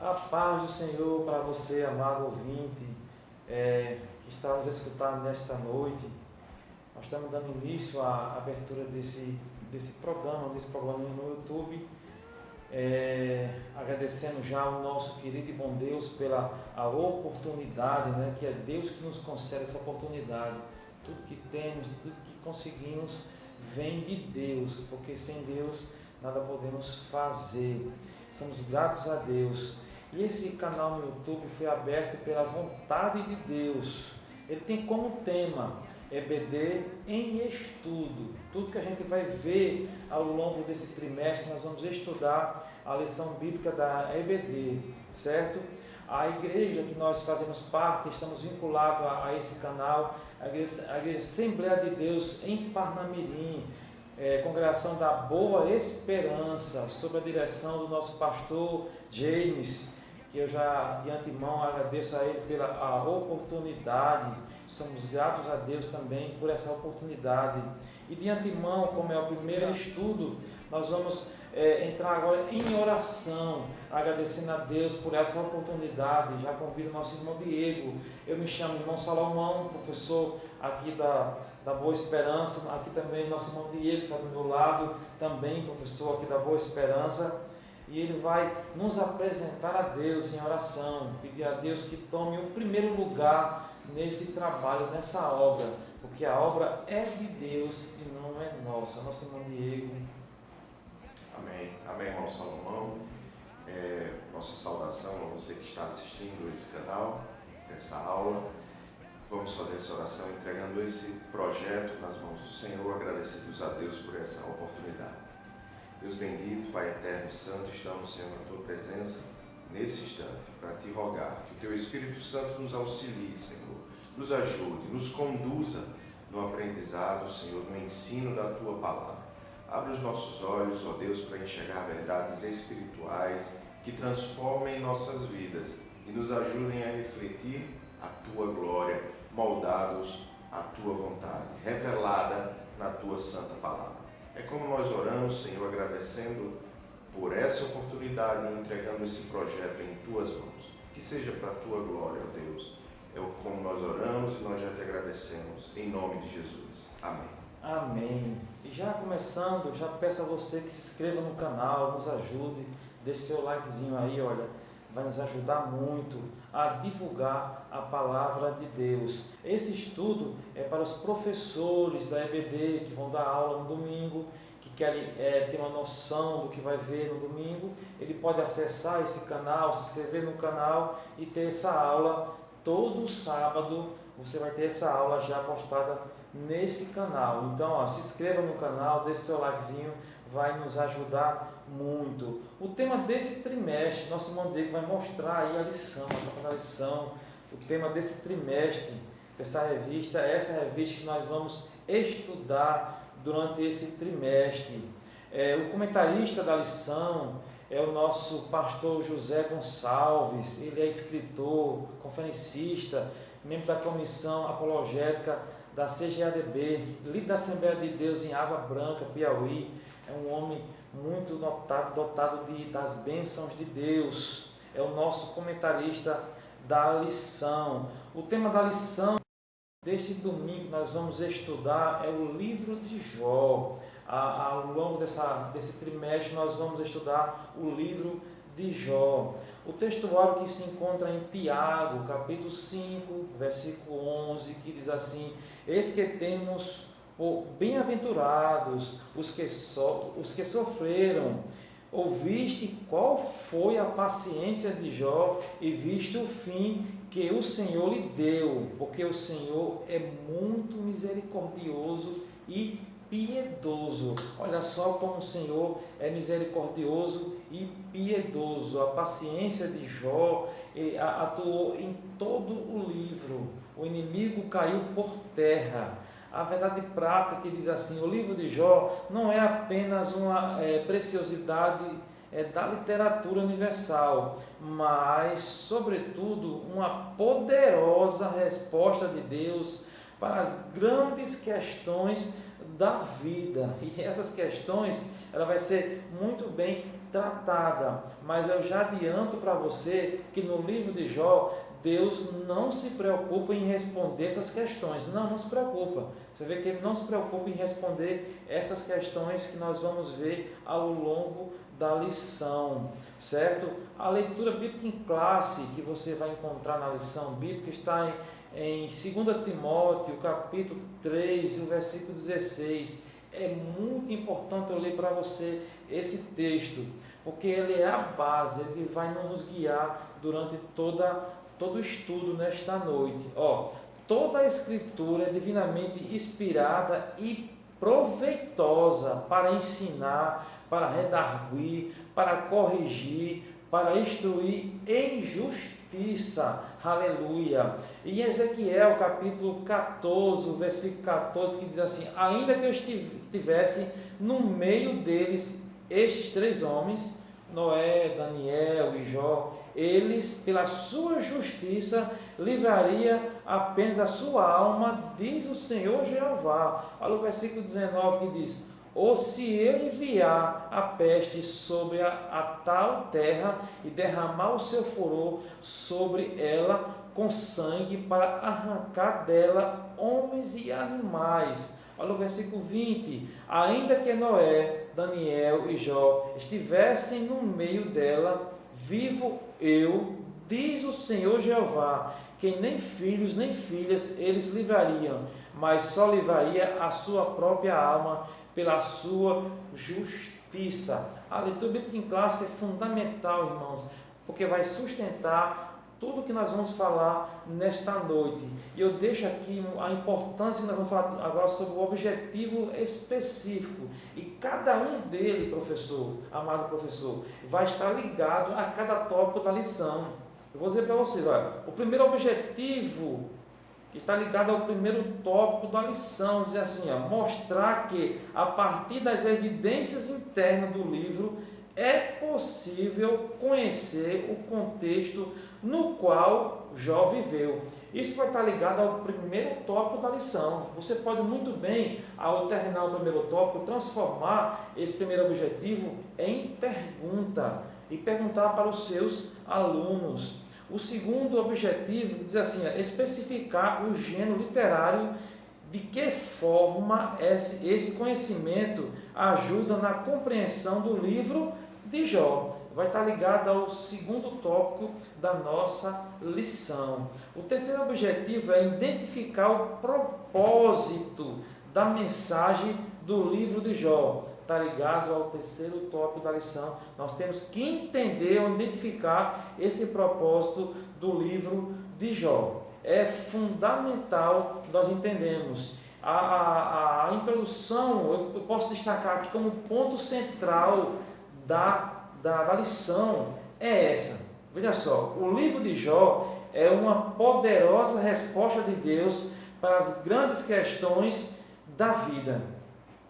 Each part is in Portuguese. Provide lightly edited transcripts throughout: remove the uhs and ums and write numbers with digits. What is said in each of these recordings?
A paz do Senhor para você, amado ouvinte, que está nos escutando nesta noite. Nós estamos dando início à abertura desse programa no YouTube, agradecendo já ao nosso querido e bom Deus pela a oportunidade, né, que é Deus que nos concede essa oportunidade. Tudo que temos, tudo que conseguimos vem de Deus, porque sem Deus nada podemos fazer. Somos gratos a Deus. E esse canal no YouTube foi aberto pela vontade de Deus. Ele tem como tema EBD em estudo. Tudo que a gente vai ver ao longo desse trimestre, nós vamos estudar a lição bíblica da EBD, certo? A igreja que nós fazemos parte, estamos vinculados a esse canal, a igreja Assembleia de Deus em Parnamirim, congregação da Boa Esperança, sob a direção do nosso pastor James, que eu já de antemão agradeço a ele pela oportunidade. Somos gratos a Deus também por essa oportunidade. E de antemão, como é o primeiro estudo, nós vamos entrar agora em oração, agradecendo a Deus por essa oportunidade. Já convido o nosso irmão Diego. Eu me chamo irmão Salomão, professor aqui da Boa Esperança. Aqui também nosso irmão Diego está do meu lado, também professor aqui da Boa Esperança. E ele vai nos apresentar a Deus em oração, pedir a Deus que tome o primeiro lugar nesse trabalho, nessa obra, porque a obra é de Deus e não é nossa. Nosso irmão Diego. Amém. Amém, irmão Salomão. Nossa saudação a você que está assistindo esse canal, essa aula. Vamos fazer essa oração entregando esse projeto nas mãos do Senhor, agradecidos a Deus por essa oportunidade. Deus bendito, Pai eterno e santo, estamos, Senhor, na Tua presença nesse instante para Te rogar que o Teu Espírito Santo nos auxilie, Senhor, nos ajude, nos conduza no aprendizado, Senhor, no ensino da Tua palavra. Abre os nossos olhos, ó Deus, para enxergar verdades espirituais que transformem nossas vidas e nos ajudem a refletir a Tua glória, moldados à Tua vontade, revelada na Tua santa palavra. É como nós oramos, Senhor, agradecendo por essa oportunidade e entregando esse projeto em Tuas mãos. Que seja para a Tua glória, ó Deus. É como nós oramos e nós já Te agradecemos. Em nome de Jesus. Amém. Amém. E já começando, já peço a você que se inscreva no canal, nos ajude, deixe seu likezinho aí, olha, vai nos ajudar muito a divulgar a palavra de Deus. Esse estudo é para os professores da EBD que vão dar aula no domingo, que querem ter uma noção do que vai ver no domingo. Ele pode acessar esse canal, se inscrever no canal e ter essa aula todo sábado. Você vai ter essa aula já postada nesse canal. Então, se inscreva no canal, deixe seu likezinho, vai nos ajudar muito. O tema desse trimestre, nosso irmão Diego vai mostrar aí a lição, a lição, o tema desse trimestre, essa revista que nós vamos estudar durante esse trimestre. O comentarista da lição é o nosso pastor José Gonçalves. Ele é escritor, conferencista, membro da Comissão Apologética da CGADB, líder da Assembleia de Deus em Água Branca, Piauí. É um homem muito dotado das bênçãos de Deus. É o nosso comentarista da lição. O tema da lição deste domingo que nós vamos estudar é o livro de Jó. Ao longo desse trimestre nós vamos estudar o livro de Jó. O textuário que se encontra em Tiago, capítulo 5, versículo 11, que diz assim: eis que temos por bem-aventurados os que sofreram. Ouviste qual foi a paciência de Jó e viste o fim que o Senhor lhe deu, porque o Senhor é muito misericordioso e piedoso. Olha só como o Senhor é misericordioso e piedoso. A paciência de Jó atuou em todo o livro. O inimigo caiu por terra. A verdade prática que diz assim: o livro de Jó não é apenas uma preciosidade da literatura universal, mas, sobretudo, uma poderosa resposta de Deus para as grandes questões da vida. E essas questões ela vai ser muito bem tratada. Mas eu já adianto para você que no livro de Jó, Deus não se preocupa em responder essas questões. Não se preocupa. Você vê que Ele não se preocupa em responder essas questões que nós vamos ver ao longo da lição, certo? A leitura bíblica em classe que você vai encontrar na lição bíblica está em 2 Timóteo, capítulo 3, o versículo 16. É muito importante eu ler para você esse texto, porque ele é a base, ele vai nos guiar durante todo o estudo nesta noite. Toda a Escritura é divinamente inspirada e proveitosa para ensinar, para redarguir, para corrigir, para instruir em justiça. Aleluia. E Ezequiel capítulo 14, versículo 14, que diz assim: ainda que eu estivesse no meio deles estes 3 homens, Noé, Daniel e Jó, eles, pela sua justiça, livraria apenas a sua alma, diz o Senhor Jeová. Olha o versículo 19 que diz: ou se eu enviar a peste sobre a tal terra e derramar o seu furor sobre ela com sangue para arrancar dela homens e animais. Olha o versículo 20. Ainda que Noé, Daniel e Jó estivessem no meio dela, vivo eu, diz o Senhor Jeová, que nem filhos nem filhas eles livrariam, mas só livraria a sua própria alma pela sua justiça. A leitura bíblica em classe é fundamental, irmãos, porque vai sustentar tudo que nós vamos falar nesta noite. E eu deixo aqui a importância que nós vamos falar agora sobre o objetivo específico. E cada um dele, professor, amado professor, vai estar ligado a cada tópico da lição. Eu vou dizer para você, o primeiro objetivo que está ligado ao primeiro tópico da lição, diz assim, mostrar que a partir das evidências internas do livro é possível conhecer o contexto no qual Jó viveu. Isso vai estar ligado ao primeiro tópico da lição. Você pode muito bem, ao terminar o primeiro tópico, transformar esse primeiro objetivo em pergunta e perguntar para os seus alunos. O segundo objetivo diz assim, especificar o gênero literário, de que forma esse conhecimento ajuda na compreensão do livro de Jó. Vai estar ligado ao segundo tópico da nossa lição. O terceiro objetivo é identificar o propósito da mensagem do livro de Jó. Está ligado ao terceiro tópico da lição. Nós temos que entender ou identificar esse propósito do livro de Jó. É fundamental nós entendermos. A introdução, eu posso destacar aqui como ponto central da lição, é essa. Veja só, o livro de Jó é uma poderosa resposta de Deus para as grandes questões da vida.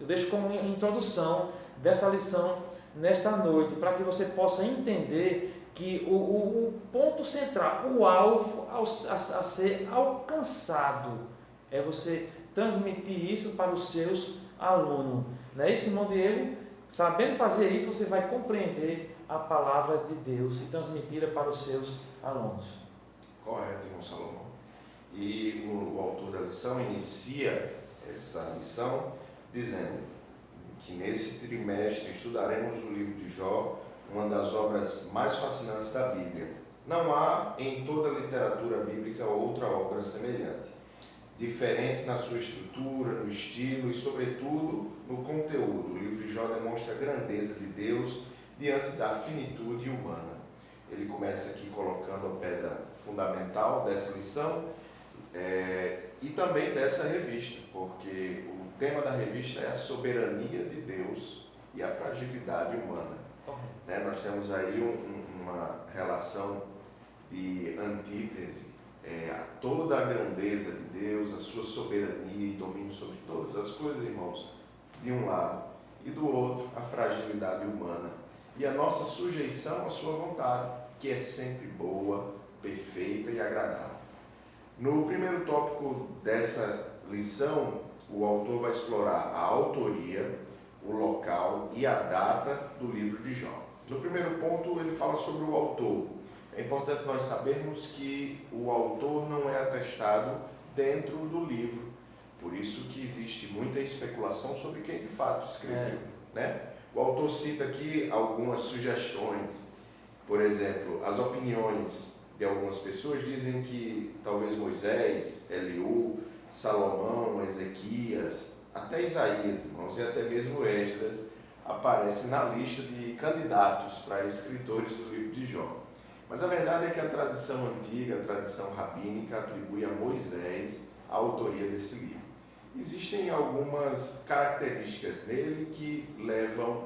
Eu deixo como introdução dessa lição nesta noite, para que você possa entender que o ponto central, o alvo a ser alcançado, é você transmitir isso para os seus alunos. Não é isso, irmão Diego? Sabendo fazer isso, você vai compreender a palavra de Deus e transmiti-la para os seus alunos. Correto, irmão Salomão. E o autor da lição inicia essa lição dizendo que nesse trimestre estudaremos o livro de Jó, uma das obras mais fascinantes da Bíblia. Não há em toda a literatura bíblica outra obra semelhante, diferente na sua estrutura, no estilo e, sobretudo, no conteúdo. O livro de Jó demonstra a grandeza de Deus diante da finitude humana. Ele começa aqui colocando a pedra fundamental dessa lição e também dessa revista, porque o tema da revista é a soberania de Deus e a fragilidade humana. Nós temos aí uma relação de antítese, a toda a grandeza de Deus, a sua soberania e domínio sobre todas as coisas, irmãos, de um lado, e do outro, a fragilidade humana e a nossa sujeição à sua vontade, que é sempre boa, perfeita e agradável. No primeiro tópico dessa lição, o autor vai explorar a autoria, o local e a data do livro de Jó. No primeiro ponto, ele fala sobre o autor. É importante nós sabermos que o autor não é atestado dentro do livro. Por isso que existe muita especulação sobre quem de fato escreveu, né? O autor cita aqui algumas sugestões. Por exemplo, as opiniões de algumas pessoas dizem que talvez Moisés, Eliú, Salomão, Ezequias, até Isaías, irmãos, e até mesmo Esdras aparecem na lista de candidatos para escritores do livro de Jó. Mas a verdade é que a tradição antiga, a tradição rabínica, atribui a Moisés a autoria desse livro. Existem algumas características nele que levam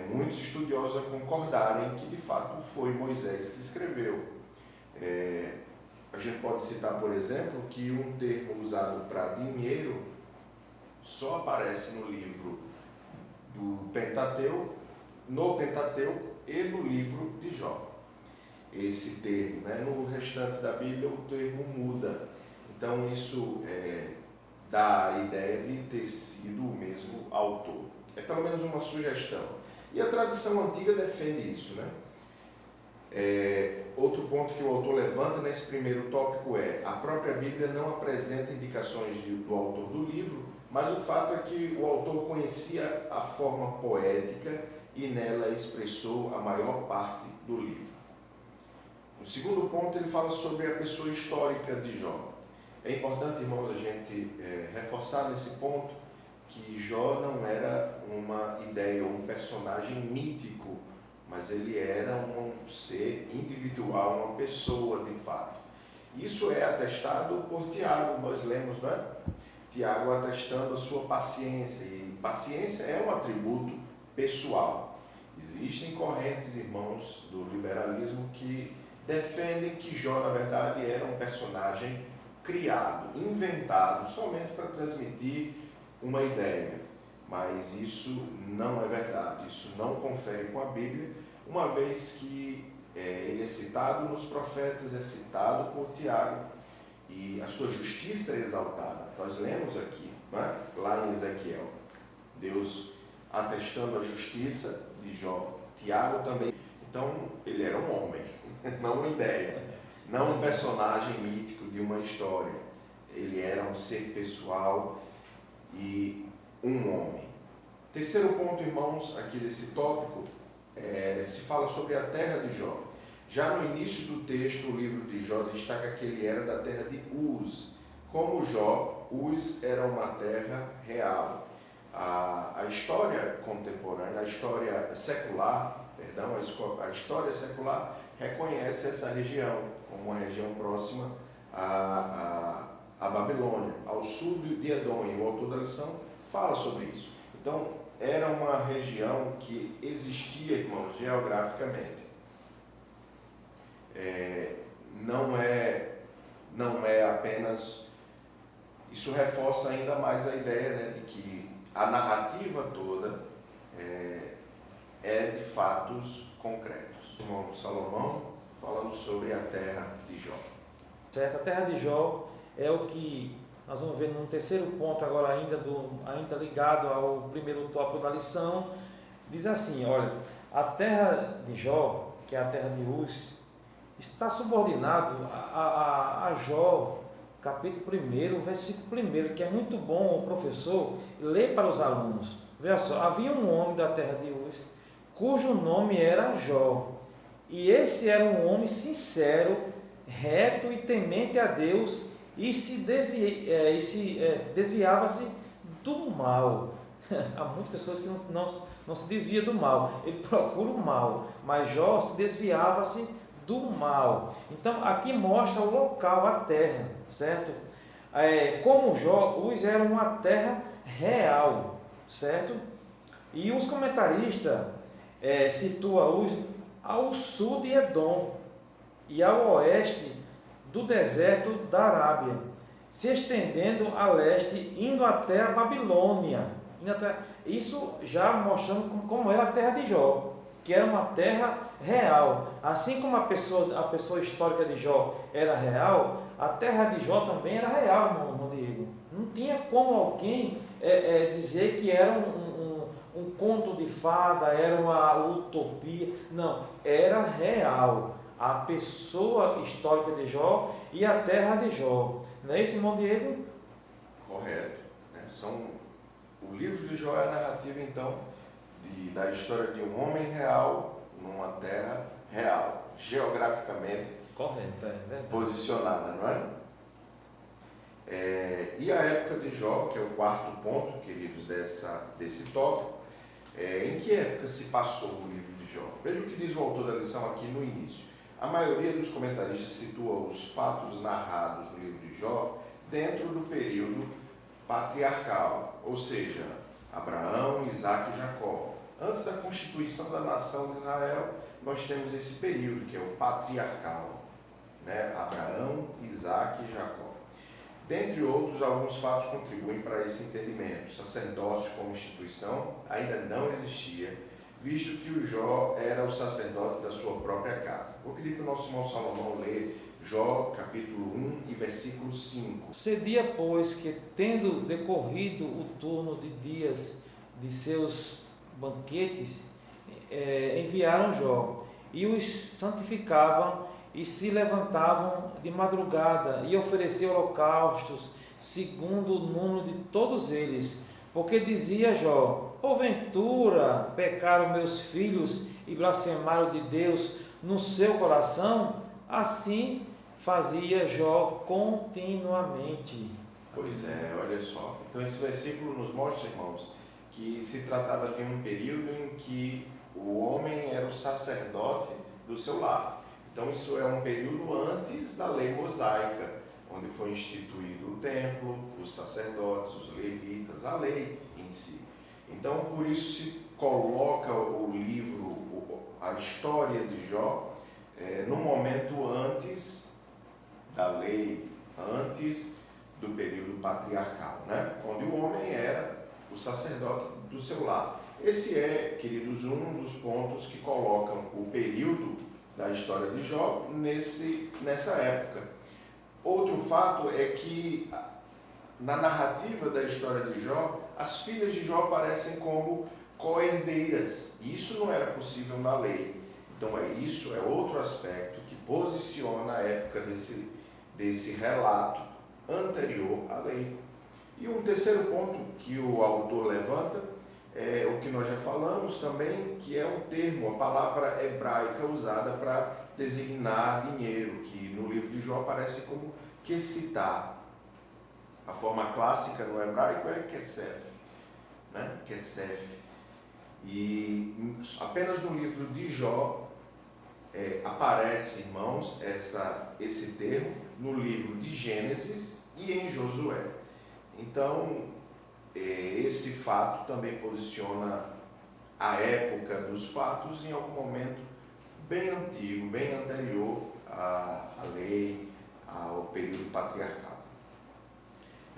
muitos estudiosos a concordarem que de fato foi Moisés que escreveu. A gente pode citar, por exemplo, que um termo usado para dinheiro só aparece no livro do Pentateuco, no Pentateuco e no livro de Jó. Esse termo, né? No restante da Bíblia o termo muda. Então isso dá a ideia de ter sido o mesmo autor. É pelo menos uma sugestão. E a tradição antiga defende isso, né? Outro ponto que o autor levanta nesse primeiro tópico é: a própria Bíblia não apresenta indicações do autor do livro, mas o fato é que o autor conhecia a forma poética e nela expressou a maior parte do livro. No segundo ponto, ele fala sobre a pessoa histórica de Jó. É importante, irmãos, a gente reforçar nesse ponto que Jó não era uma ideia ou um personagem mítico, mas ele era um ser individual, uma pessoa de fato. Isso é atestado por Tiago, nós lemos, não é? Tiago atestando a sua paciência, e paciência é um atributo pessoal. Existem correntes, irmãos, do liberalismo que defendem que Jó, na verdade, era um personagem criado, inventado, somente para transmitir uma ideia. Mas isso não é verdade, isso não confere com a Bíblia, uma vez que ele é citado nos profetas, é citado por Tiago, e a sua justiça é exaltada. Nós lemos aqui, não é? Lá em Ezequiel, Deus atestando a justiça de Jó. Tiago também. Então, ele era um homem, não uma ideia, não um personagem mítico de uma história. Ele era um ser pessoal e um homem. Terceiro ponto, irmãos, aqui desse tópico, se fala sobre a terra de Jó. Já no início do texto, o livro de Jó destaca que ele era da terra de Uz. Como Jó, Uz era uma terra real. A história contemporânea, a história secular reconhece essa região como uma região próxima à Babilônia, ao sul de Edom, e o autor da lição fala sobre isso. Então, era uma região que existia, irmãos, geograficamente. Não é apenas... Isso reforça ainda mais a ideia, né, de que a narrativa toda é de fatos concretos. O irmão Salomão falando sobre a terra de Jó. Certo, a terra de Jó é o que nós vamos ver num terceiro ponto agora ainda ligado ao primeiro tópico da lição. Diz assim, olha, a terra de Jó, que é a terra de Uz, está subordinado a Jó, capítulo 1, versículo 1, que é muito bom o professor ler para os alunos. Veja só, havia um homem da terra de Uz, cujo nome era Jó, e esse era um homem sincero, reto e temente a Deus, e desviava-se do mal. Há muitas pessoas que não se desviam do mal, ele procura o mal, mas Jó se desviava-se do mal. Então aqui mostra o local, a terra, certo? Como Jó, Uz era uma terra real, certo? E os comentaristas situam Uz ao sul de Edom e ao oeste do deserto da Arábia, se estendendo a leste, indo até a Babilônia. Isso já mostrando como era a terra de Jó, que era uma terra real. Assim como a pessoa histórica de Jó era real, a terra de Jó também era real, irmão Diego. Não tinha como alguém dizer que era um conto de fada, era uma utopia. Não, era real. A pessoa histórica de Jó e a terra de Jó. Não é isso, irmão Diego? Correto. Né? O livro de Jó é a narrativa, então, da história de um homem real numa terra real, geograficamente Correto, é verdade. posicionada, não é? E a época de Jó, que é o quarto ponto, queridos, desse tópico, em que época se passou o livro de Jó? Veja o que diz o autor da lição aqui no início. A maioria dos comentaristas situa os fatos narrados no livro de Jó dentro do período patriarcal, ou seja, Abraão, Isaque e Jacó. Antes da constituição da nação de Israel, nós temos esse período, que é o patriarcal, né? Abraão, Isaque e Jacó. Dentre outros, alguns fatos contribuem para esse entendimento. O sacerdócio como instituição ainda não existia, visto que o Jó era o sacerdote da sua própria casa. Vou pedir para o nosso irmão Salomão ler Jó, capítulo 1 e versículo 5. Sucedia, pois, que tendo decorrido o turno de dias de seus banquetes, enviaram Jó, e os santificavam, e se levantavam de madrugada, e ofereciam holocaustos, segundo o número de todos eles. Porque dizia Jó: porventura pecaram meus filhos e blasfemaram de Deus no seu coração? Assim fazia Jó continuamente. Pois é, olha só. Então esse versículo nos mostra, irmãos, que se tratava de um período em que o homem era o sacerdote do seu lar. Então isso é um período antes da lei mosaica, onde foi instituído o templo, os sacerdotes, os levitas, a lei em si. Então por isso se coloca o livro, a história de Jó, no momento antes da lei, antes do período patriarcal, né? Onde o homem era o sacerdote do seu lar. Esse é, queridos, um dos pontos que colocam o período da história de Jó nessa época. Outro fato é que na narrativa da história de Jó, as filhas de Jó aparecem como co-herdeiras, e isso não era possível na lei. Então isso é outro aspecto que posiciona a época desse relato anterior à lei. E um terceiro ponto que o autor levanta é o que nós já falamos também, que é um termo, a palavra hebraica usada para designar dinheiro, que no livro de Jó aparece como kesitá. A forma clássica no hebraico é kesef, né? Kesef. E apenas no livro de Jó aparece, irmãos, esse termo no livro de Gênesis e em Josué. Então, esse fato também posiciona a época dos fatos em algum momento bem antigo, bem anterior à lei, ao período patriarcal.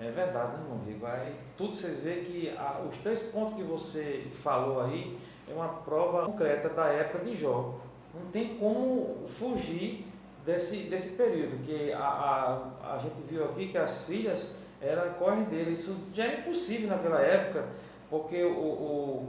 É verdade, né, irmão Rico? Aí, tudo vocês veem que os 3 pontos que você falou aí é uma prova concreta da época de Jó. Não tem como fugir desse período, que a gente viu aqui que as filhas eram co-herdeiras. Isso já era impossível naquela época, porque o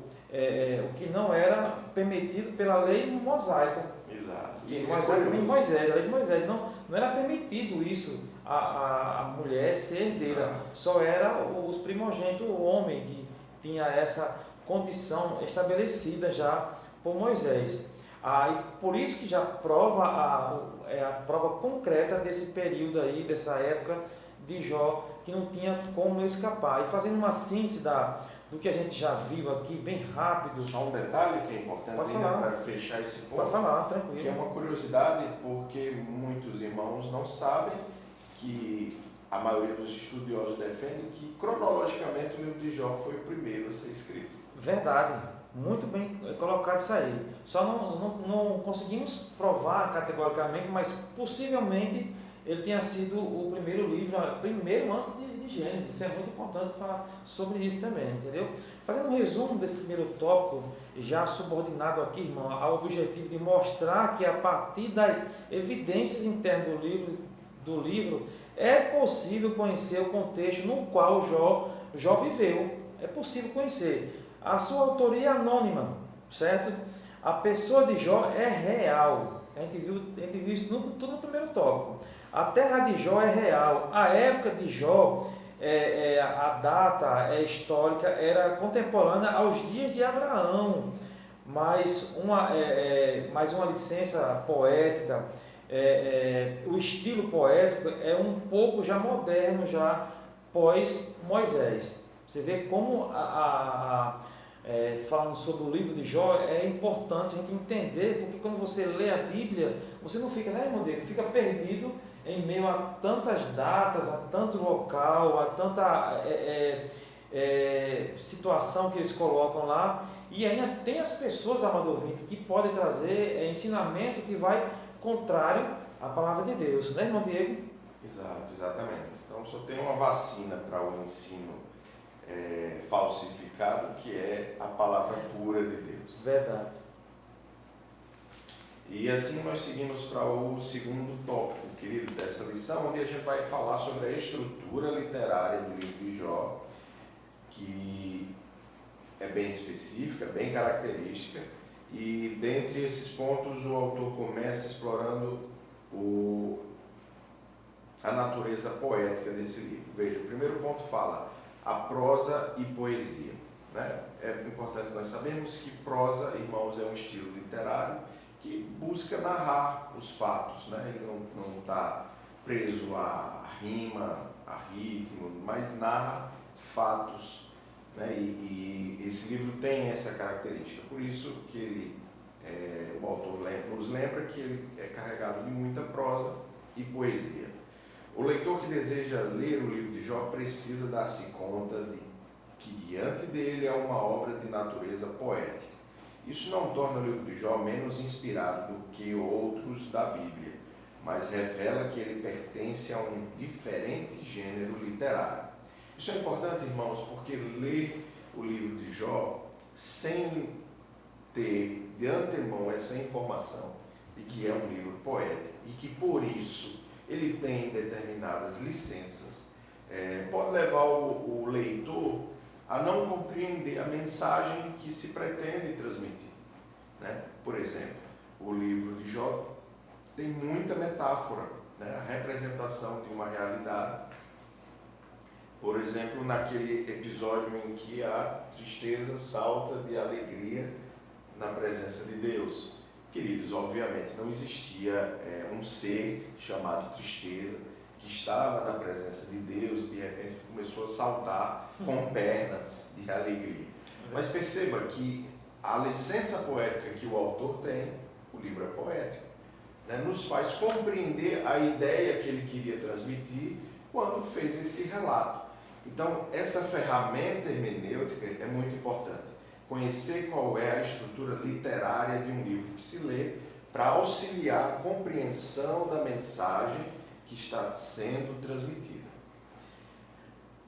que não era permitido pela lei mosaica. Exato. A lei de Moisés. Não era permitido isso, a mulher ser herdeira. Exato. Só era os primogênitos, o homem, que tinha essa condição estabelecida já por Moisés. E por isso que já prova a prova concreta desse período aí, dessa época de Jó, que não tinha como escapar. E fazendo uma síntese do que a gente já viu aqui, bem rápido. Só um detalhe que é importante para fechar esse ponto. Pode falar, tranquilo. Que é uma curiosidade, porque muitos irmãos não sabem que a maioria dos estudiosos defende que cronologicamente o livro de Jó foi o primeiro a ser escrito. Verdade. Muito bem colocado isso aí. Só não conseguimos provar categoricamente, mas possivelmente ele tenha sido o primeiro livro, primeiro antes de Gênesis. Isso é muito importante falar sobre isso também, entendeu? Fazendo um resumo desse primeiro tópico, já subordinado aqui, irmão, ao objetivo de mostrar que a partir das evidências internas do livro é possível conhecer o contexto no qual Jó viveu. É possível conhecer. A sua autoria é anônima, certo? A pessoa de Jó é real. A gente viu isso tudo no primeiro tópico. A terra de Jó é real. A época de Jó, a data histórica, era contemporânea aos dias de Abraão. Mas uma licença poética, o estilo poético é um pouco já moderno, já pós Moisés. Você vê como falando sobre o livro de Jó, é importante a gente entender, porque quando você lê a Bíblia, você não fica, né, irmão Diego? Fica perdido em meio a tantas datas, a tanto local, a tanta situação que eles colocam lá, e ainda tem as pessoas, amado ouvinte, que podem trazer ensinamento que vai contrário à palavra de Deus, né, irmão Diego? Exato, exatamente. Então só tem uma vacina para o ensino falsificado, que é a palavra pura de Deus. Verdade. E assim nós seguimos para o segundo tópico, querido, dessa lição, onde a gente vai falar sobre a estrutura literária do livro de Jó, que é bem específica, bem característica, e dentre esses pontos o autor começa explorando a natureza poética desse livro. Veja, o primeiro ponto fala a prosa e poesia, né? É importante nós sabermos que prosa, irmãos, é um estilo literário que busca narrar os fatos, né? Ele não está preso à rima, a ritmo, mas narra fatos, né? E esse livro tem essa característica, por isso que o autor nos lembra que ele é carregado de muita prosa e poesia. O leitor que deseja ler o livro de Jó precisa dar-se conta de que diante dele é uma obra de natureza poética. Isso não torna o livro de Jó menos inspirado do que outros da Bíblia, mas revela que ele pertence a um diferente gênero literário. Isso é importante, irmãos, porque ler o livro de Jó sem ter de antemão essa informação de que é um livro poético e que por isso ele tem determinadas licenças, pode levar o leitor a não compreender a mensagem que se pretende transmitir, né? Por exemplo, o livro de Jó tem muita metáfora, né? A representação de uma realidade. Por exemplo, naquele episódio em que a tristeza salta de alegria na presença de Deus. Queridos, obviamente não existia um ser chamado tristeza que estava na presença de Deus e de repente começou a saltar com pernas de alegria. Mas perceba que a licença poética que o autor tem, o livro é poético, né, nos faz compreender a ideia que ele queria transmitir quando fez esse relato. Então, essa ferramenta hermenêutica é muito importante. Conhecer qual é a estrutura literária de um livro que se lê para auxiliar a compreensão da mensagem que está sendo transmitida.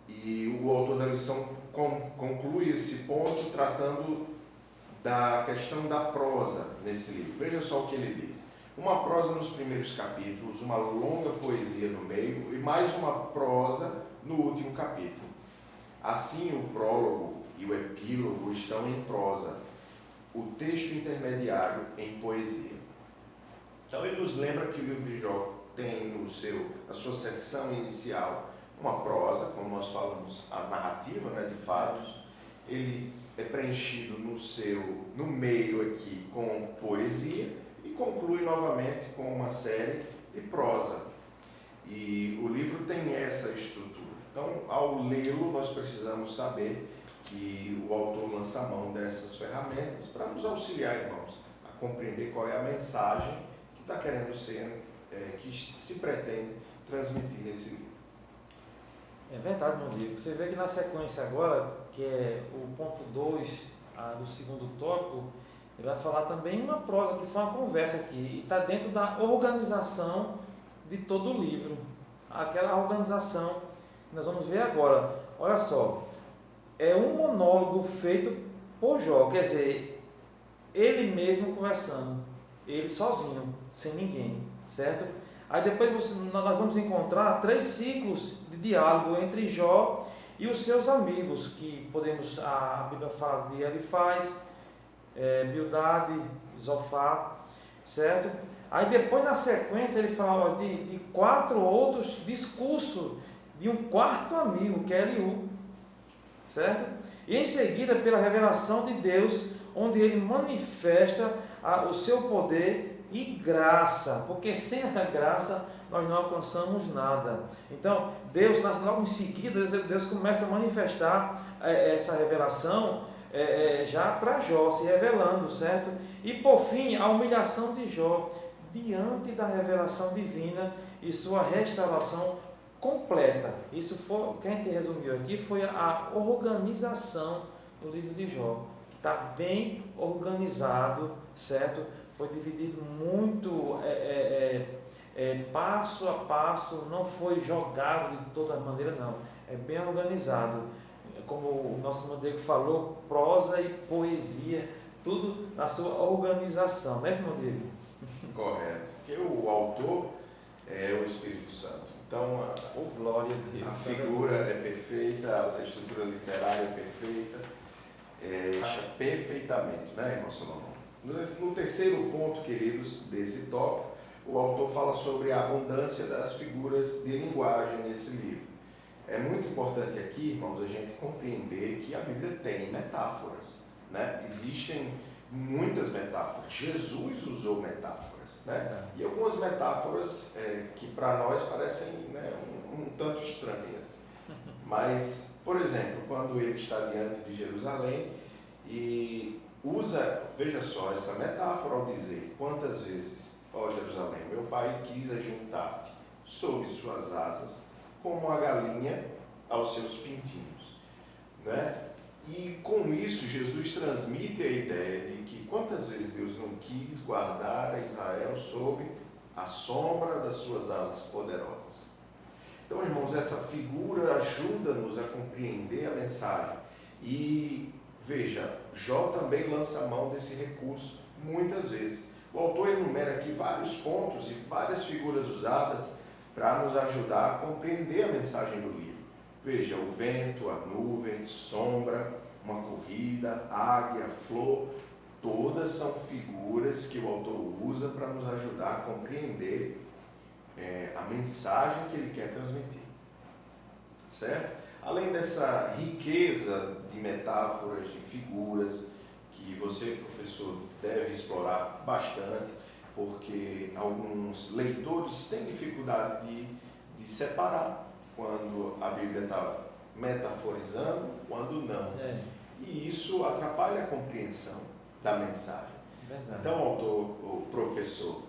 E o autor da lição conclui esse ponto tratando da questão da prosa nesse livro. Veja só o que ele diz. Uma prosa nos primeiros capítulos, uma longa poesia no meio e mais uma prosa no último capítulo. Assim, o prólogo e o epílogo estão em prosa, o texto intermediário em poesia. Então ele nos lembra que o livro de Jó tem na sua seção inicial uma prosa, como nós falamos, a narrativa, né, de fatos. Ele é preenchido no meio aqui com poesia e conclui novamente com uma série de prosa. E o livro tem essa estrutura. Então, ao lê-lo, nós precisamos saber que o autor lança a mão dessas ferramentas para nos auxiliar, irmãos, a compreender qual é a mensagem que está querendo ser, que se pretende transmitir nesse livro. É verdade, meu amigo. Você vê que na sequência agora, que é o ponto 2 do segundo tópico, ele vai falar também uma prosa, que foi uma conversa aqui, e está dentro da organização de todo o livro. Aquela organização que nós vamos ver agora. Olha só, é um monólogo feito por Jó, quer dizer, ele mesmo conversando, ele sozinho, sem ninguém, certo? Aí depois nós vamos encontrar 3 ciclos de diálogo entre Jó e os seus amigos, que podemos, a Bíblia fala de Elifaz, Bildade, Zofar, certo? Aí depois na sequência ele fala de 4 outros discursos de um quarto amigo, que é Eliú, certo? E em seguida pela revelação de Deus, onde ele manifesta o seu poder e graça, porque sem a graça nós não alcançamos nada. Então Deus, logo em seguida, Deus começa a manifestar essa revelação já para Jó, se revelando, certo? E por fim, a humilhação de Jó diante da revelação divina e sua restauração completa. Isso foi, o que a gente resumiu aqui foi a organização do livro de Jó, que está bem organizado, certo? Foi dividido muito passo a passo, não foi jogado de toda maneira, não. É bem organizado. Como o nosso irmão Diego falou, prosa e poesia, tudo na sua organização, né, irmão Diego? Correto. Porque o autor é o Espírito Santo. Então, glória a Deus. A figura é perfeita, a estrutura literária é perfeita, encaixa perfeitamente, né, irmão Salomão? No terceiro ponto, queridos, desse tópico, o autor fala sobre a abundância das figuras de linguagem nesse livro. É muito importante aqui, irmãos, a gente compreender que a Bíblia tem metáforas, né? Existem muitas metáforas. Jesus usou metáforas, né? E algumas metáforas que para nós parecem, né, um tanto estranhas. Mas, por exemplo, quando ele está diante de Jerusalém e usa, veja só, essa metáfora ao dizer: quantas vezes, ó Jerusalém, meu pai quis ajuntar-te sob suas asas, como a galinha aos seus pintinhos, né? E com isso Jesus transmite a ideia de que quantas vezes Deus não quis guardar a Israel sob a sombra das suas asas poderosas. Então, irmãos, essa figura ajuda-nos a compreender a mensagem. E veja, Jó também lança mão desse recurso muitas vezes. O autor enumera aqui vários pontos e várias figuras usadas para nos ajudar a compreender a mensagem do livro. Veja, o vento, a nuvem, sombra, uma corrida, águia, flor, todas são figuras que o autor usa para nos ajudar a compreender a mensagem que ele quer transmitir. Certo? Além dessa riqueza de metáforas, de figuras, que você, professor, deve explorar bastante, porque alguns leitores têm dificuldade de separar quando a Bíblia está metaforizando, quando não. E isso atrapalha a compreensão da mensagem. Verdade. Então, o professor,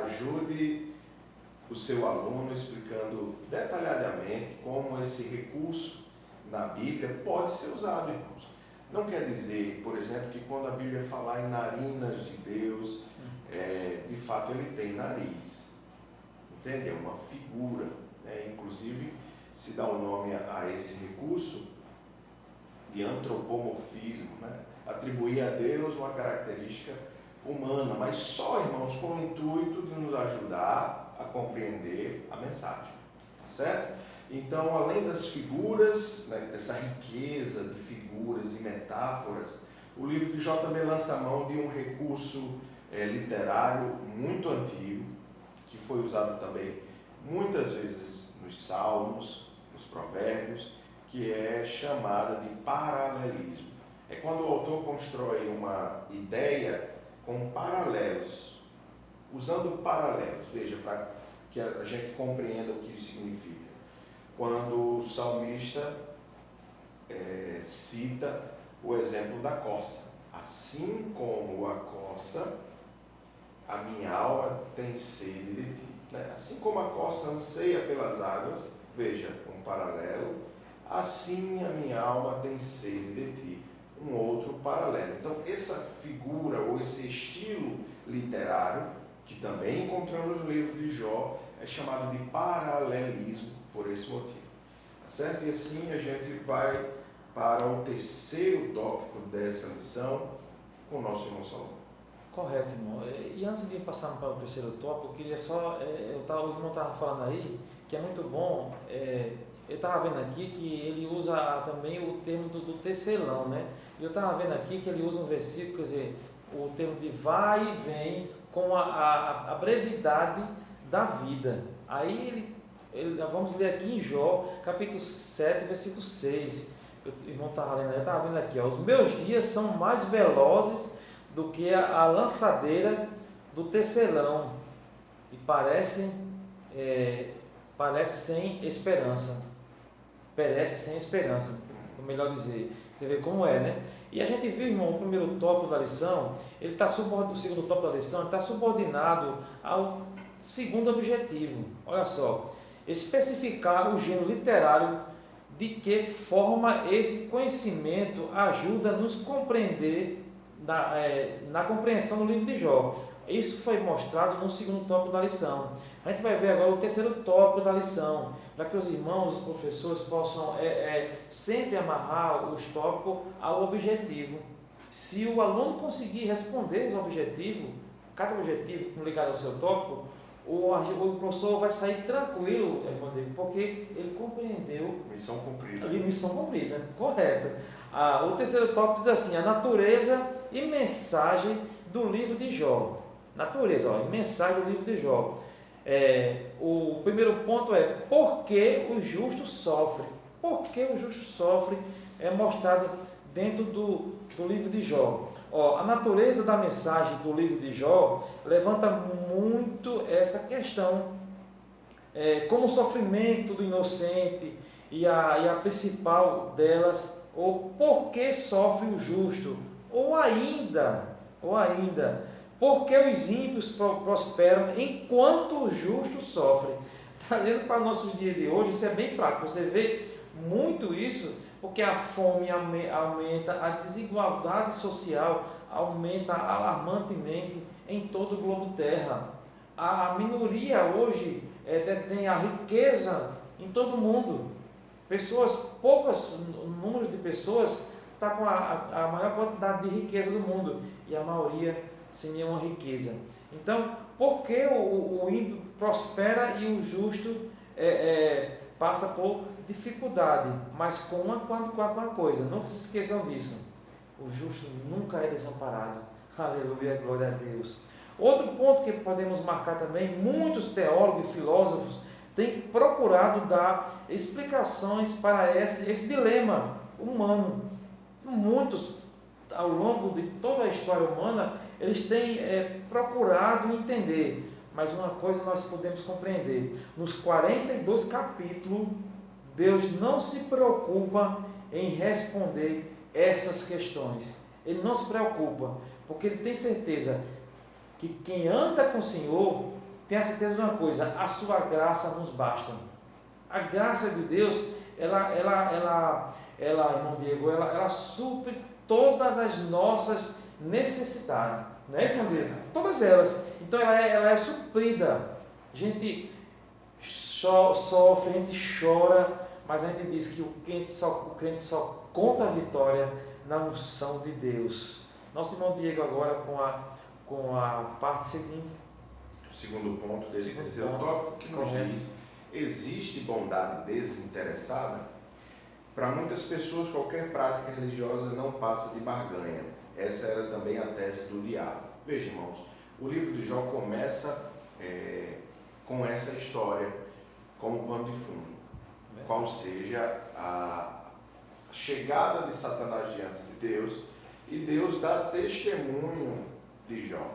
ajude o seu aluno explicando detalhadamente como esse recurso na Bíblia pode ser usado, irmãos. Não quer dizer, por exemplo, que quando a Bíblia falar em narinas de Deus, de fato ele tem nariz. Entende? É uma figura. Inclusive, se dá o nome a esse recurso de antropomorfismo, né? Atribuir a Deus uma característica humana, mas só, irmãos, com o intuito de nos ajudar a compreender a mensagem, certo? Então, além das figuras, né, dessa riqueza de figuras e metáforas, o livro de Jó também lança a mão de um recurso literário muito antigo, que foi usado também muitas vezes nos Salmos, nos Provérbios, que é chamada de paralelismo. É quando o autor constrói uma ideia com paralelos, usando paralelos, veja, para que a gente compreenda o que isso significa. Quando o salmista cita o exemplo da corça. Assim como a corça, a minha alma tem sede de ti. Assim como a corça anseia pelas águas, veja, um paralelo, assim a minha alma tem sede de ti. Um outro paralelo. Então, essa figura ou esse estilo literário, que também encontramos no livro de Jó, é chamado de paralelismo por esse motivo. Tá certo? E assim a gente vai para o terceiro tópico dessa lição com o nosso irmão Salomão. Correto, irmão. E antes de passar para o terceiro tópico, eu queria só, o irmão estava falando aí, que é muito bom eu estava vendo aqui que ele usa também o termo do tecelão, né? E eu estava vendo aqui que ele usa um versículo, quer dizer, o termo de vai e vem com a brevidade da vida. Aí vamos ler aqui em Jó, capítulo 7, versículo 6. O irmão estava lendo, eu estava vendo aqui, ó, os meus dias são mais velozes do que a lançadeira do tecelão e parece sem esperança. Perece sem esperança, melhor dizer. Você vê como é, né? E a gente viu, irmão, o primeiro tópico da lição, o segundo tópico da lição está subordinado ao segundo objetivo. Olha só, especificar o gênero literário de que forma esse conhecimento ajuda a nos compreender na compreensão do livro de Jó. Isso foi mostrado no segundo tópico da lição. A gente vai ver agora o terceiro tópico da lição, para que os irmãos, os professores possam sempre amarrar os tópicos ao objetivo. Se o aluno conseguir responder os objetivos, cada objetivo ligado ao seu tópico, o professor vai sair tranquilo, porque ele compreendeu. Missão cumprida. Missão cumprida, correto. O terceiro tópico diz assim: a natureza e mensagem do livro de Jó. Natureza, e mensagem do livro de Jó. O primeiro ponto é por que o justo sofre. Por que o justo sofre é mostrado dentro do livro de Jó. A natureza da mensagem do livro de Jó levanta muito essa questão, como o sofrimento do inocente e a principal delas, ou por que sofre o justo, ou ainda, por que os ímpios prosperam enquanto o justo sofre. Trazendo para o nosso dia de hoje, isso é bem prático, você vê muito isso, porque a fome aumenta, a desigualdade social aumenta alarmantemente em todo o globo terra. A minoria hoje detém a riqueza em todo o mundo. Número de pessoas está com a maior quantidade de riqueza do mundo e a maioria sem nenhuma riqueza. Então, por que o ímpio prospera e o justo passa por dificuldade? Mas com uma coisa, não se esqueçam disso: o justo nunca é desamparado. Aleluia, glória a Deus. Outro ponto que podemos marcar também: muitos teólogos e filósofos têm procurado dar explicações para esse dilema humano. Muitos, ao longo de toda a história humana, eles têm procurado entender. Mas uma coisa nós podemos compreender: nos 42 capítulos, Deus não se preocupa em responder essas questões. Ele não se preocupa, porque ele tem certeza que quem anda com o Senhor tem a certeza de uma coisa: a sua graça nos basta. A graça de Deus, ela irmão Diego, ela supre todas as nossas necessidades, não é, irmão Diego? Todas elas. Então ela é suprida. A gente sofre, a gente chora, mas a gente diz que o crente só conta a vitória na unção de Deus. Nosso irmão Diego agora com a parte seguinte. O segundo ponto desse terceiro tópico, que nos diz: existe bondade desinteressada? Para muitas pessoas, qualquer prática religiosa não passa de barganha. Essa era também a tese do diabo. Veja, irmãos, o livro de Jó começa com essa história como pano de fundo, qual seja a chegada de Satanás diante de Deus, e Deus dá testemunho de Jó.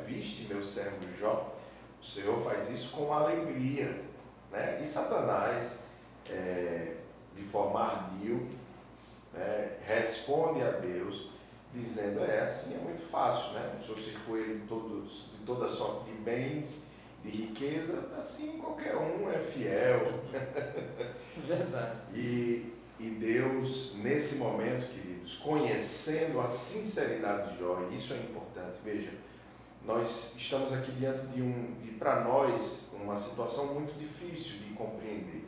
Viste, meu servo Jó, o Senhor faz isso com alegria. E Satanás, de forma ardil, responde a Deus, dizendo: assim é muito fácil, o Senhor cercou ele de toda sorte de bens, de riqueza, assim qualquer um é fiel. Verdade. E Deus, nesse momento, queridos, conhecendo a sinceridade de Jó, e isso é importante, veja, nós estamos aqui diante de para nós, uma situação muito difícil de compreender.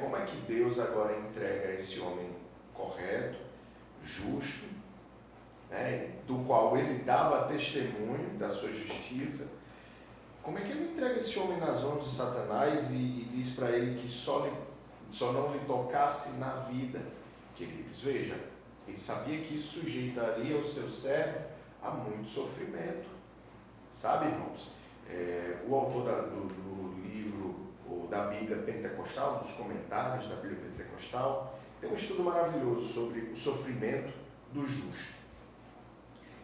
Como é que Deus agora entrega esse homem correto, justo, do qual ele dava testemunho da sua justiça? Como é que ele entrega esse homem nas mãos de Satanás e diz para ele que só lhe só não lhe tocasse na vida, queridos. Veja, ele sabia que isso sujeitaria o seu servo a muito sofrimento. Sabe, irmãos? O autor do livro, ou da Bíblia Pentecostal, dos comentários da Bíblia Pentecostal, tem um estudo maravilhoso sobre o sofrimento do justo.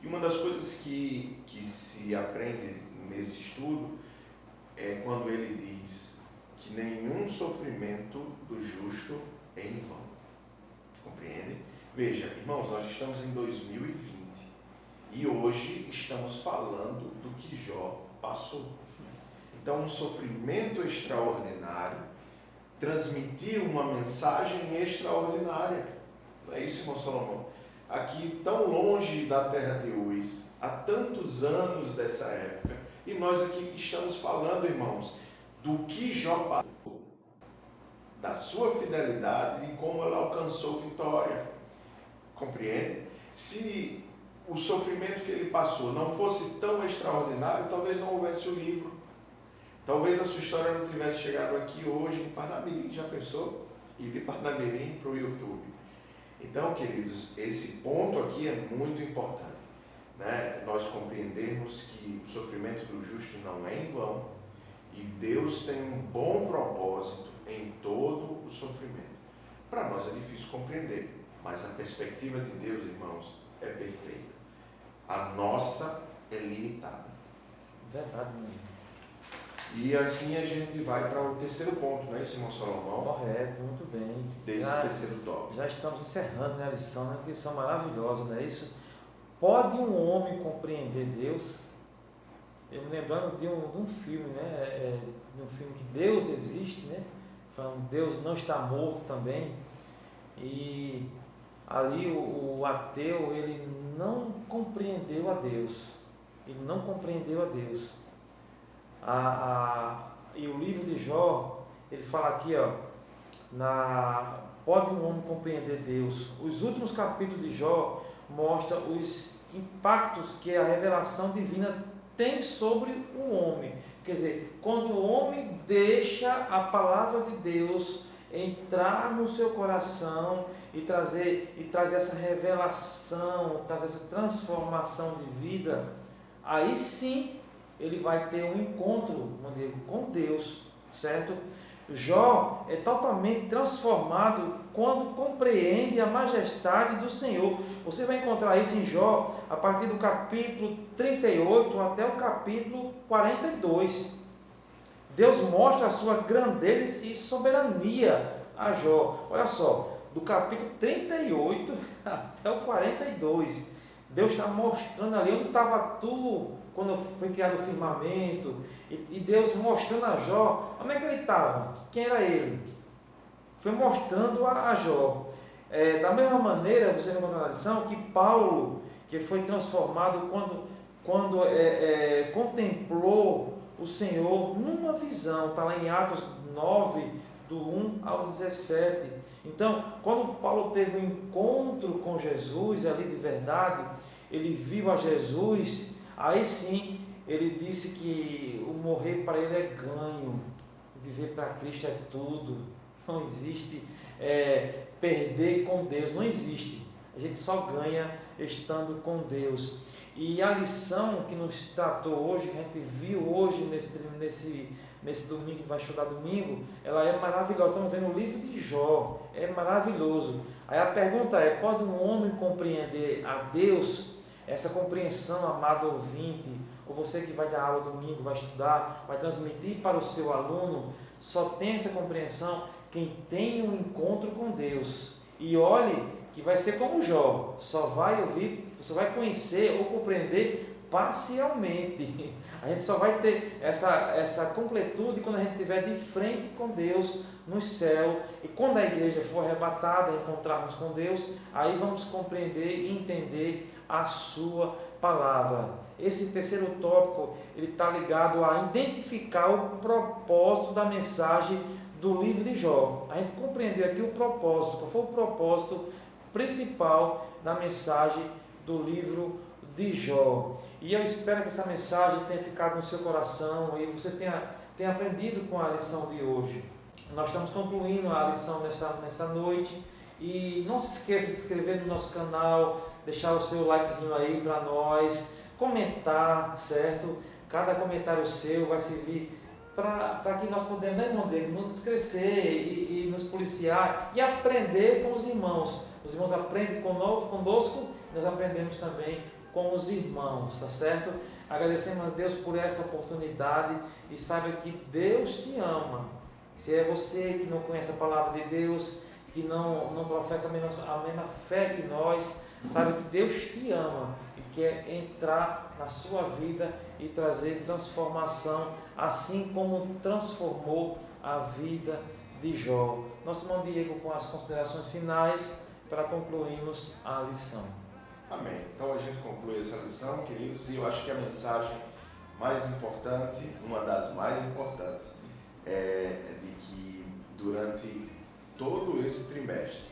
E uma das coisas que se aprende nesse estudo é quando ele diz que nenhum sofrimento do justo é em vão. Compreende? Veja, irmãos, nós estamos em 2020 e hoje estamos falando do que Jó passou. Então, um sofrimento extraordinário transmitiu uma mensagem extraordinária. Não é isso, irmão Salomão? Aqui, tão longe da terra de Uz, há tantos anos dessa época, e nós aqui estamos falando, irmãos, do que Jó passou, da sua fidelidade e como ela alcançou vitória. Compreende? Se o sofrimento que ele passou não fosse tão extraordinário, talvez não houvesse o livro. Talvez a sua história não tivesse chegado aqui hoje em Parnamirim. Já pensou? Ir de Parnamirim para o YouTube. Então, queridos, esse ponto aqui é muito importante, né? Nós compreendermos que o sofrimento do justo não é em vão e Deus tem um bom propósito em todo o sofrimento. Para nós é difícil compreender, mas a perspectiva de Deus, irmãos, é perfeita. A nossa é limitada. Verdade mesmo. E assim a gente vai para o terceiro ponto, não é isso, irmão Salomão? Correto, muito bem. Desse terceiro tópico. Já estamos encerrando, né, a lição, uma lição maravilhosa, não é isso? Pode um homem compreender Deus? Eu me lembrando de um filme, né? De um filme que Deus existe, né? Falando, Deus não está morto também. E ali o ateu, ele não compreendeu a Deus. Ele não compreendeu a Deus. E o livro de Jó, ele fala aqui, ó, pode um homem compreender Deus. Os últimos capítulos de Jó mostram os impactos que a revelação divina tem sobre o homem. Quer dizer, quando o homem deixa a palavra de Deus entrar no seu coração e trazer essa revelação, trazer essa transformação de vida, aí sim ele vai ter um encontro com Deus, certo? Jó é totalmente transformado quando compreende a majestade do Senhor. Você vai encontrar isso em Jó a partir do capítulo 38 até o capítulo 42. Deus mostra a sua grandeza e soberania a Jó. Olha só, do capítulo 38 até o 42, Deus está mostrando ali onde estava tu quando foi criado o firmamento, e Deus mostrando a Jó, como é que ele estava, quem era ele, foi mostrando a Jó. Da mesma maneira, você encontra na lição que Paulo, que foi transformado quando contemplou o Senhor numa visão, está lá em Atos 9, do 1 ao 17. Então, quando Paulo teve um encontro com Jesus ali de verdade, ele viu a Jesus. Aí sim, ele disse que o morrer para ele é ganho, viver para Cristo é tudo. Não existe perder com Deus, não existe. A gente só ganha estando com Deus. E a lição que nos tratou hoje, que a gente viu hoje nesse domingo, que vai estudar domingo, ela é maravilhosa. Estamos vendo o livro de Jó, é maravilhoso. Aí a pergunta é, pode um homem compreender a Deus? Essa compreensão, amado ouvinte, ou você que vai dar aula domingo, vai estudar, vai transmitir para o seu aluno, só tem essa compreensão quem tem um encontro com Deus. E olhe que vai ser como Jó, só vai ouvir, só vai conhecer ou compreender parcialmente. A gente só vai ter essa completude quando a gente estiver de frente com Deus no céu. E quando a igreja for arrebatada e encontrarmos com Deus, aí vamos compreender e entender a sua palavra. Esse terceiro tópico, ele está ligado a identificar o propósito da mensagem do livro de Jó. A gente compreendeu aqui o propósito, qual foi o propósito principal da mensagem do livro de Jó. E eu espero que essa mensagem tenha ficado no seu coração e você tenha aprendido com a lição de hoje. Nós estamos concluindo a lição nessa noite. E não se esqueça de se inscrever no nosso canal, deixar o seu likezinho aí para nós, comentar, certo? Cada comentário seu vai servir para que nós podemos crescer e nos policiar e aprender com os irmãos. Os irmãos aprendem conosco, nós aprendemos também com os irmãos, tá certo? Agradecemos a Deus por essa oportunidade e saiba que Deus te ama. Se é você que não conhece a palavra de Deus, que não professa a mesma fé que nós, sabe que Deus te ama e quer entrar na sua vida e trazer transformação, assim como transformou a vida de Jó. Nosso irmão Diego com as considerações finais para concluirmos a lição. Amém. Então a gente conclui essa lição, queridos, e eu acho que a mensagem mais importante, uma das mais importantes, é de que durante todo esse trimestre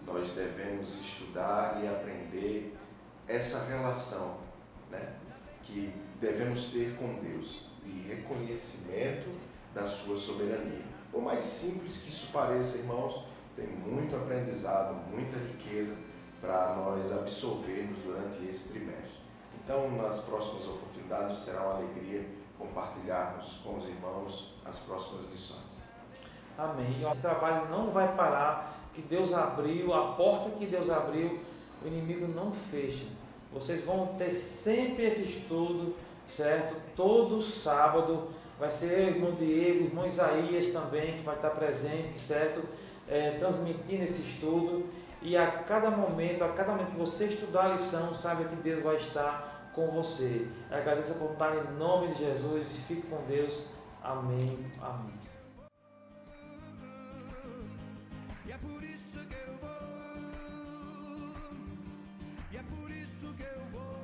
nós devemos estudar e aprender essa relação, né, que devemos ter com Deus, de reconhecimento da sua soberania. Por mais simples que isso pareça, irmãos, tem muito aprendizado, muita riqueza para nós absorvermos durante esse trimestre. Então, nas próximas oportunidades, será uma alegria compartilharmos com os irmãos as próximas lições. Amém. Esse trabalho não vai parar, que Deus abriu, a porta que Deus abriu, o inimigo não fecha. Vocês vão ter sempre esse estudo, certo? Todo sábado vai ser o irmão Diego, o irmão Isaías também, que vai estar presente, certo? Transmitindo esse estudo. E a cada momento que você estudar a lição, saiba que Deus vai estar com você. Agradeço por estar em nome de Jesus e fique com Deus. Amém. Amém. E é por isso que eu vou, e é por isso que eu vou.